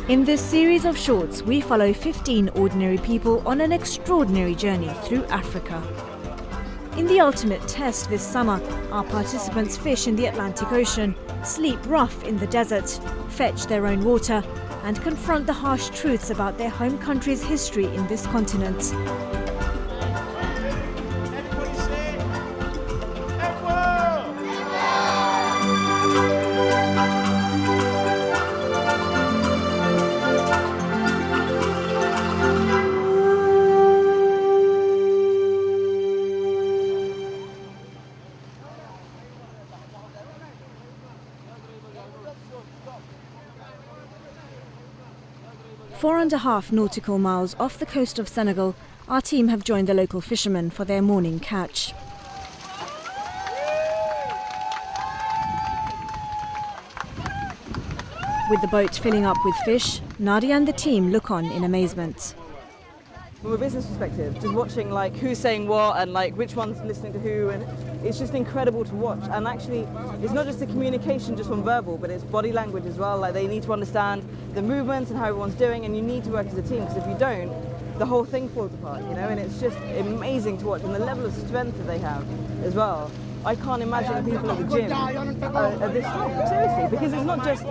In this series of shorts, we follow 15 ordinary people on an extraordinary journey through Africa. In the ultimate test this summer, our participants fish in the Atlantic Ocean, sleep rough in the desert, fetch their own water, and confront the harsh truths about their home country's history in this continent. Four and a half nautical miles off the coast of Senegal, our team have joined the local fishermen for their morning catch. With the boat filling up with fish, Nadia and the team look on in amazement. From a business perspective, just watching who's saying what and which one's listening to who, and it's just incredible to watch. And actually, it's not just the communication just from verbal, but it's body language as well. They need to understand the movements and how everyone's doing, and you need to work as a team, because if you don't, the whole thing falls apart, and it's just amazing to watch, and the level of strength that they have as well. I can't imagine people at the gym are this strong, seriously, because it's not just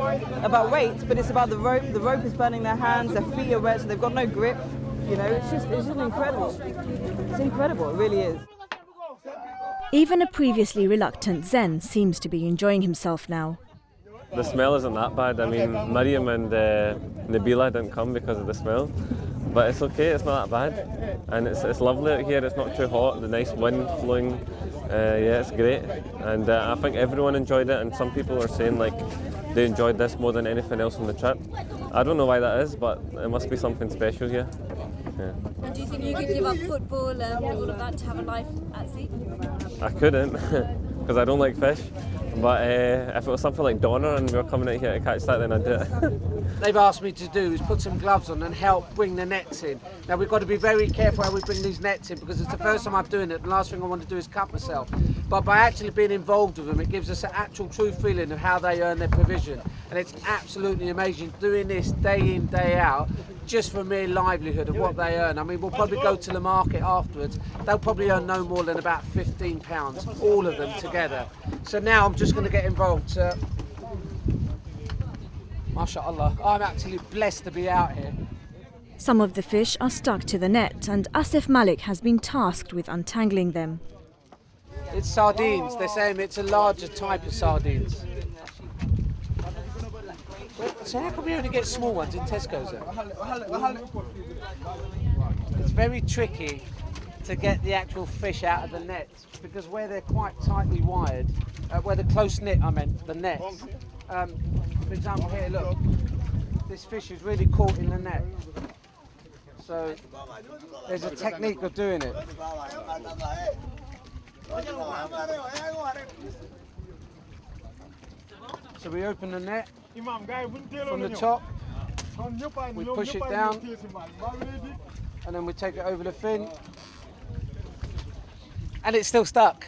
about weights, but it's about the rope. The rope is burning their hands, their feet are wet, so they've got no grip. It's just incredible. It's incredible, it really is. Even a previously reluctant Zen seems to be enjoying himself now. The smell isn't that bad. I mean, Miriam and Nabila didn't come because of the smell, but it's okay, it's not that bad. And it's lovely out here, it's not too hot, the nice wind flowing, yeah, it's great. And I think everyone enjoyed it, and some people are saying they enjoyed this more than anything else on the trip. I don't know why that is, but it must be something special here. Yeah. And do you think you could give up football and all of that to have a life at sea? I couldn't, because I don't like fish. But if it was something like Donner and we were coming out here to catch that, then I'd do it. They've asked me to do is put some gloves on and help bring the nets in. Now we've got to be very careful how we bring these nets in, because it's the first time I'm doing it. The last thing I want to do is cut myself. But by actually being involved with them, it gives us an actual true feeling of how they earn their provision. And it's absolutely amazing doing this day in, day out, just for a mere livelihood of what they earn. I mean, we'll probably go to the market afterwards. They'll probably earn no more than about £15, all of them together. So now I'm just going to get involved. MashaAllah, I'm actually blessed to be out here. Some of the fish are stuck to the net, and Asif Malik has been tasked with untangling them. It's sardines. They're saying it's a larger type of sardines. So how come we only get small ones in Tesco's then? It's very tricky to get the actual fish out of the nets, because where they're quite tightly wired, where the close knit, the nets. For example here, look, this fish is really caught in the net. So there's a technique of doing it. So we open the net from the top, we push it down, and then we take it over the fin, and it's still stuck.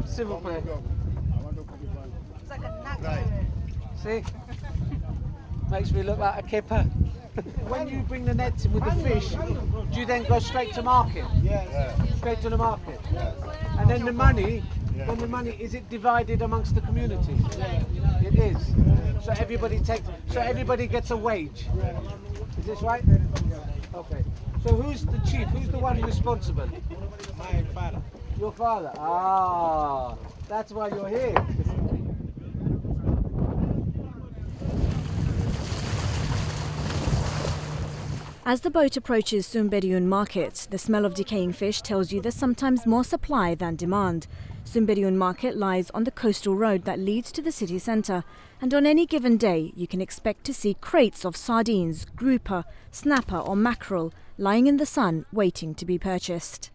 Civil play. See? Makes me look like a kipper. When you bring the nets in with the fish, do you then go straight to market? Yes. Straight to the market? Yes. And then the money, is it divided amongst the community? Yes. It is. So everybody gets a wage. Is this right? Okay. So who's the chief? Who's the one responsible? My father. Your father? Ah, that's why you're here. As the boat approaches Soumbédioune Market, the smell of decaying fish tells you there's sometimes more supply than demand. Soumbédioune Market lies on the coastal road that leads to the city centre, and on any given day you can expect to see crates of sardines, grouper, snapper or mackerel lying in the sun waiting to be purchased.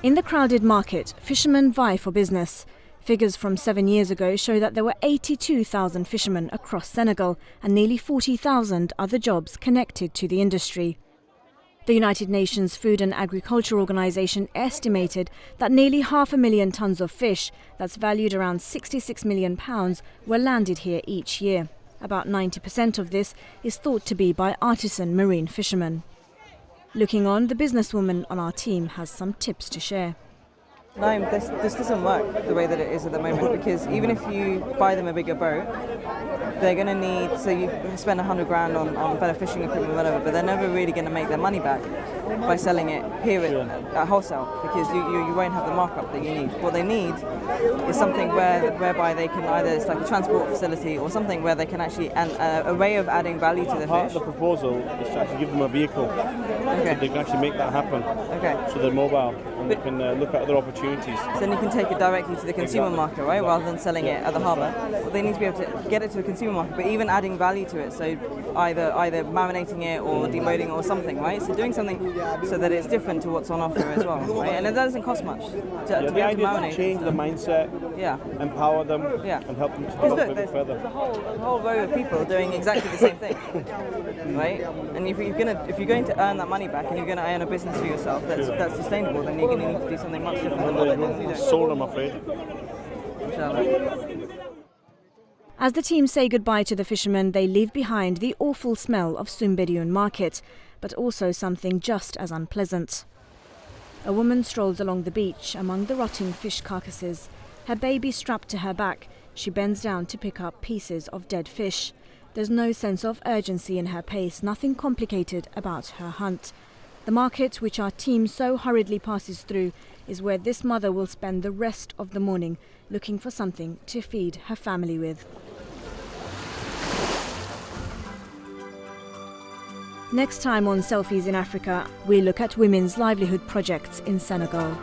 In the crowded market, fishermen vie for business. Figures from 7 years ago show that there were 82,000 fishermen across Senegal and nearly 40,000 other jobs connected to the industry. The United Nations Food and Agriculture Organization estimated that nearly 500,000 tonnes of fish, that's valued around £66 million, were landed here each year. About 90% of this is thought to be by artisan marine fishermen. Looking on, the businesswoman on our team has some tips to share. No, this doesn't work the way that it is at the moment, because even if you buy them a bigger boat, they're going to need, so you spend 100 grand on better fishing equipment, whatever, but they're never really going to make their money back by selling it here at wholesale, because you won't have the markup that you need. What they need is something whereby they can either, it's like a transport facility or something where they can actually, a way of adding value to the Part fish. of the proposal is to actually give them a vehicle, Okay. so they can actually make that happen. Okay. So they're mobile and they can look at other opportunities. So then you can take it directly to the consumer market, right, rather than selling it at the harbour. Well, they need to be able to get it to the consumer market, but even adding value to it, so either marinating it or demoting it or something, right? So doing something so that it's different to what's on offer as well, right? And it doesn't cost much to be The able to idea is to marinate. change the mindset, Yeah. empower them, Yeah. and help them to Because develop look, a bit there's further. a whole row of people doing exactly the same thing, right? And if you're going to earn that money back and you're going to earn a business for yourself that's sustainable, then you're going to need to do something much different than what they're currently doing. Sold, I'm afraid. Inshallah. As the team say goodbye to the fishermen, they leave behind the awful smell of Sumberiyun market, but also something just as unpleasant. A woman strolls along the beach among the rotting fish carcasses. Her baby strapped to her back, she bends down to pick up pieces of dead fish. There's no sense of urgency in her pace, nothing complicated about her hunt. The market, which our team so hurriedly passes through, is where this mother will spend the rest of the morning looking for something to feed her family with. Next time on Selfies in Africa, we look at women's livelihood projects in Senegal.